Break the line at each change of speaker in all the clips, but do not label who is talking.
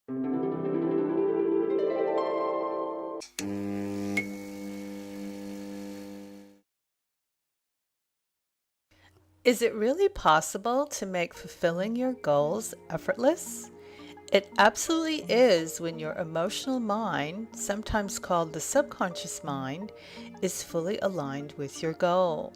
Is it really possible to make fulfilling your goals effortless? It absolutely is when your emotional mind, sometimes called the subconscious mind, is fully aligned with your goal.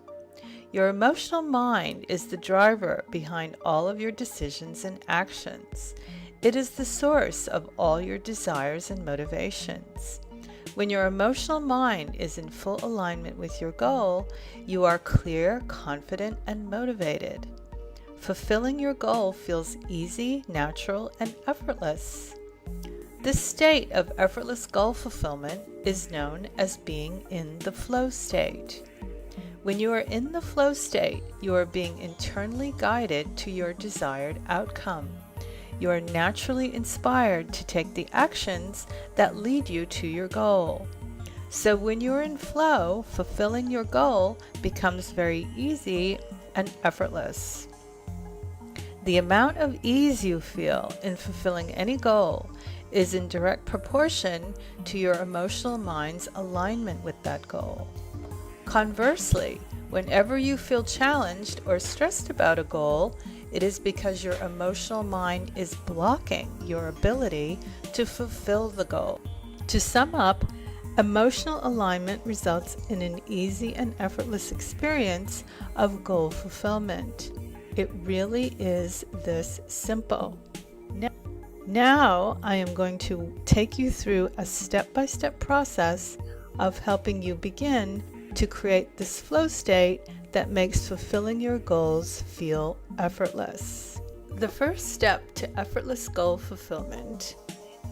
Your emotional mind is the driver behind all of your decisions and actions. It is the source of all your desires and motivations. When your emotional mind is in full alignment with your goal, you are clear, confident, and motivated. Fulfilling your goal feels easy, natural, and effortless. This state of effortless goal fulfillment is known as being in the flow state. When you are in the flow state, you are being internally guided to your desired outcome. You are naturally inspired to take the actions that lead you to your goal. So when you are in flow, fulfilling your goal becomes very easy and effortless. The amount of ease you feel in fulfilling any goal is in direct proportion to your emotional mind's alignment with that goal. Conversely, whenever you feel challenged or stressed about a goal, it is because your emotional mind is blocking your ability to fulfill the goal. To sum up, emotional alignment results in an easy and effortless experience of goal fulfillment. It really is this simple. Now I am going to take you through a step-by-step process of helping you begin to create this flow state that makes fulfilling your goals feel effortless. The first step to effortless goal fulfillment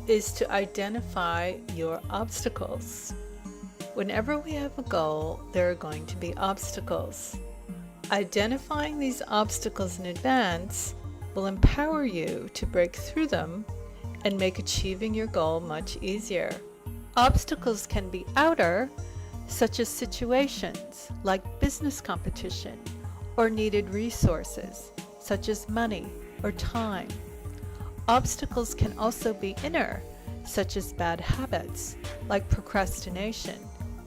is to identify your obstacles. Whenever we have a goal, there are going to be obstacles. Identifying these obstacles in advance will empower you to break through them and make achieving your goal much easier. Obstacles can be outer, such as situations like business competition or needed resources, such as money or time. Obstacles can also be inner, such as bad habits like procrastination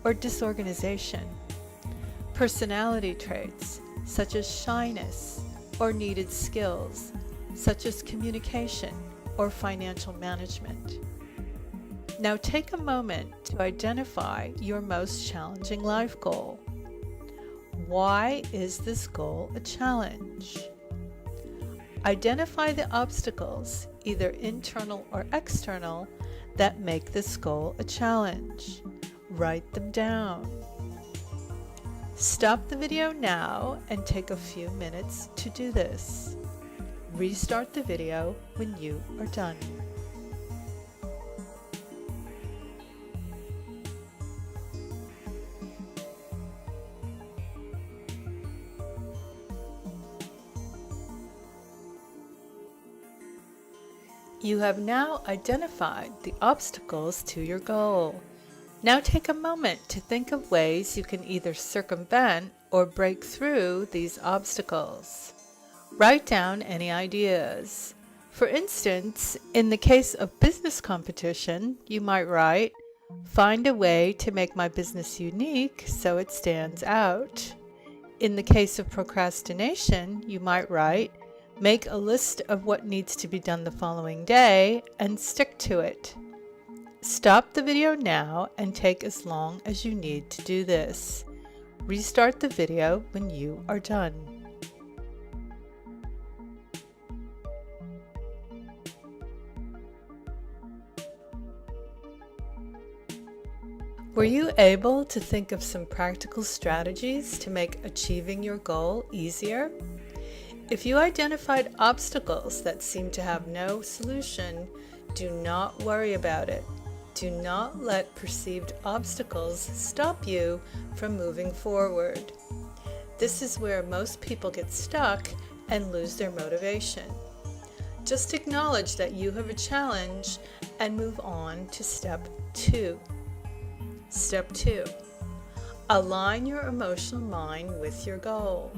or disorganization. Personality traits, such as shyness, or needed skills, such as communication or financial management. Now take a moment to identify your most challenging life goal. Why is this goal a challenge? Identify the obstacles, either internal or external, that make this goal a challenge. Write them down. Stop the video now and take a few minutes to do this. Restart the video when you are done. You have now identified the obstacles to your goal. Now take a moment to think of ways you can either circumvent or break through these obstacles. Write down any ideas. For instance, in the case of business competition, you might write, "Find a way to make my business unique so it stands out." In the case of procrastination, you might write, "Make a list of what needs to be done the following day and stick to it." Stop the video now and take as long as you need to do this. Restart the video when you are done. Were you able to think of some practical strategies to make achieving your goal easier? If you identified obstacles that seem to have no solution, do not worry about it. Do not let perceived obstacles stop you from moving forward. This is where most people get stuck and lose their motivation. Just acknowledge that you have a challenge and move on to step 2. Step 2. Align your emotional mind with your goal.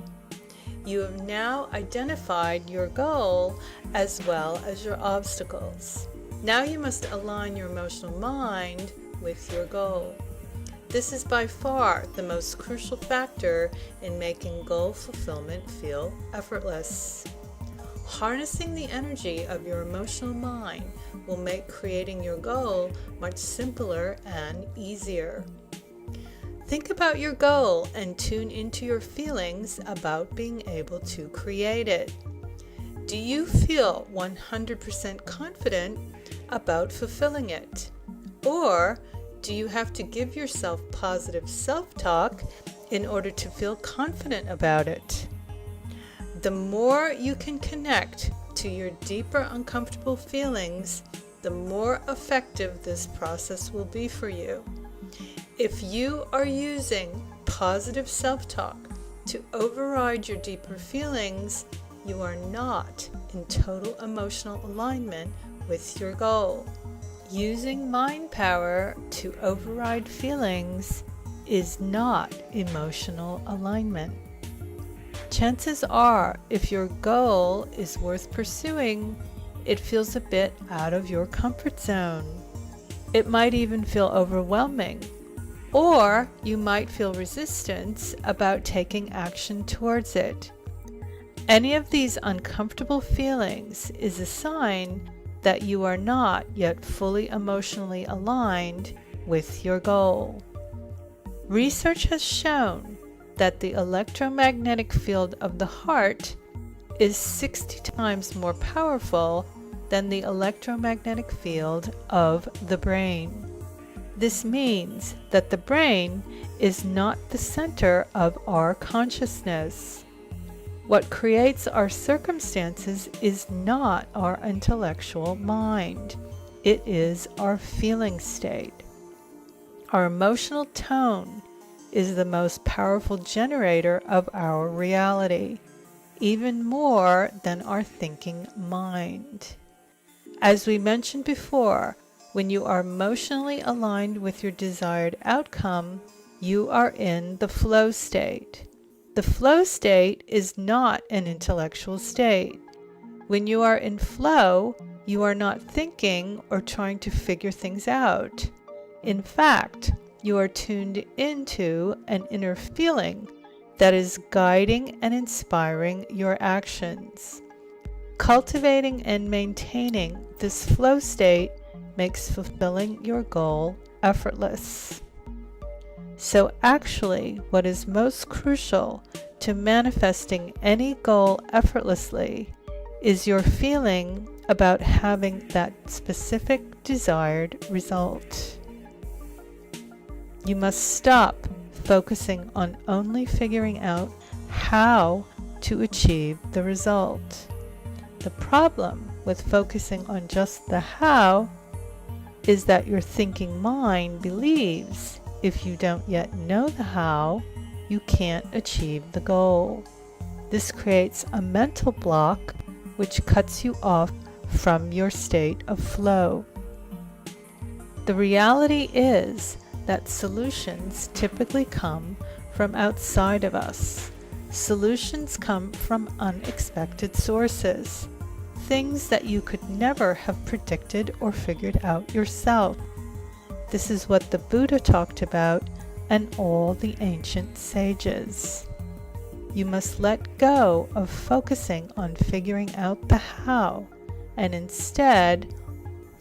You have now identified your goal as well as your obstacles. Now you must align your emotional mind with your goal. This is by far the most crucial factor in making goal fulfillment feel effortless. Harnessing the energy of your emotional mind will make creating your goal much simpler and easier. Think about your goal and tune into your feelings about being able to create it. Do you feel 100% confident about fulfilling it? Or do you have to give yourself positive self-talk in order to feel confident about it? The more you can connect to your deeper uncomfortable feelings, the more effective this process will be for you. If you are using positive self-talk to override your deeper feelings, you are not in total emotional alignment with your goal. Using mind power to override feelings is not emotional alignment. Chances are, if your goal is worth pursuing, it feels a bit out of your comfort zone. It might even feel overwhelming, or you might feel resistance about taking action towards it. Any of these uncomfortable feelings is a sign that you are not yet fully emotionally aligned with your goal. Research has shown that the electromagnetic field of the heart is 60 times more powerful than the electromagnetic field of the brain. This means that the brain is not the center of our consciousness. What creates our circumstances is not our intellectual mind. It is our feeling state. Our emotional tone is the most powerful generator of our reality, even more than our thinking mind. As we mentioned before, when you are emotionally aligned with your desired outcome, you are in the flow state. The flow state is not an intellectual state. When you are in flow, you are not thinking or trying to figure things out. In fact, you are tuned into an inner feeling that is guiding and inspiring your actions. Cultivating and maintaining this flow state makes fulfilling your goal effortless. So actually, what is most crucial to manifesting any goal effortlessly is your feeling about having that specific desired result. You must stop focusing on only figuring out how to achieve the result. The problem with focusing on just the how is that your thinking mind believes if you don't yet know the how, you can't achieve the goal. This creates a mental block which cuts you off from your state of flow. The reality is that solutions typically come from outside of us. Solutions come from unexpected sources, things that you could never have predicted or figured out yourself. This is what the Buddha talked about and all the ancient sages. You must let go of focusing on figuring out the how and instead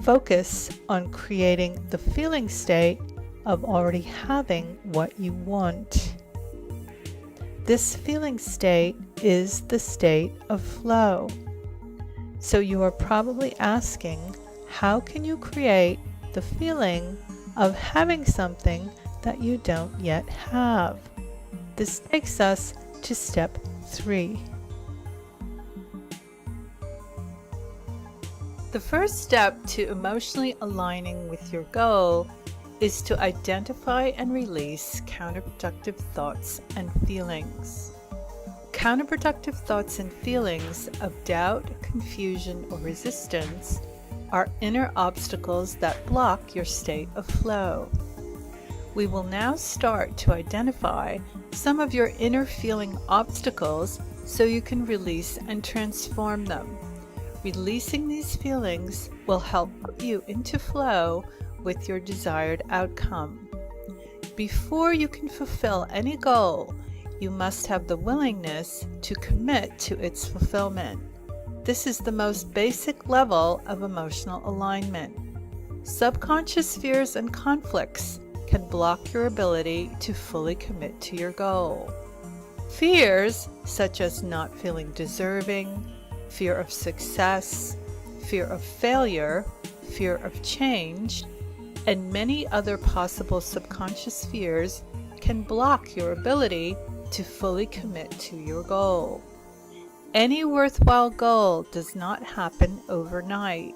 focus on creating the feeling state of already having what you want. This feeling state is the state of flow. So you are probably asking, how can you create the feeling of having something that you don't yet have? This takes us to step 3. The first step to emotionally aligning with your goal is to identify and release counterproductive thoughts and feelings. Counterproductive thoughts and feelings of doubt, confusion, or resistance are inner obstacles that block your state of flow. We will now start to identify some of your inner feeling obstacles so you can release and transform them. Releasing these feelings will help put you into flow with your desired outcome. Before you can fulfill any goal, you must have the willingness to commit to its fulfillment. This is the most basic level of emotional alignment. Subconscious fears and conflicts can block your ability to fully commit to your goal. Fears such as not feeling deserving, fear of success, fear of failure, fear of change, and many other possible subconscious fears can block your ability to fully commit to your goal. Any worthwhile goal does not happen overnight.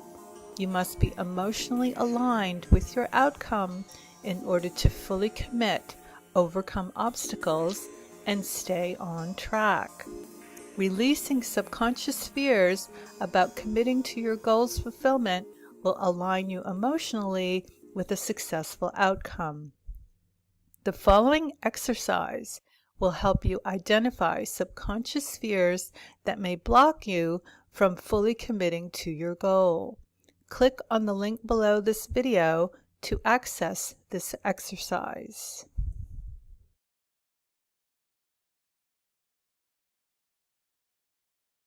You must be emotionally aligned with your outcome in order to fully commit, overcome obstacles, and stay on track. Releasing subconscious fears about committing to your goal's fulfillment will align you emotionally with a successful outcome. The following exercise will help you identify subconscious fears that may block you from fully committing to your goal. Click on the link below this video to access this exercise.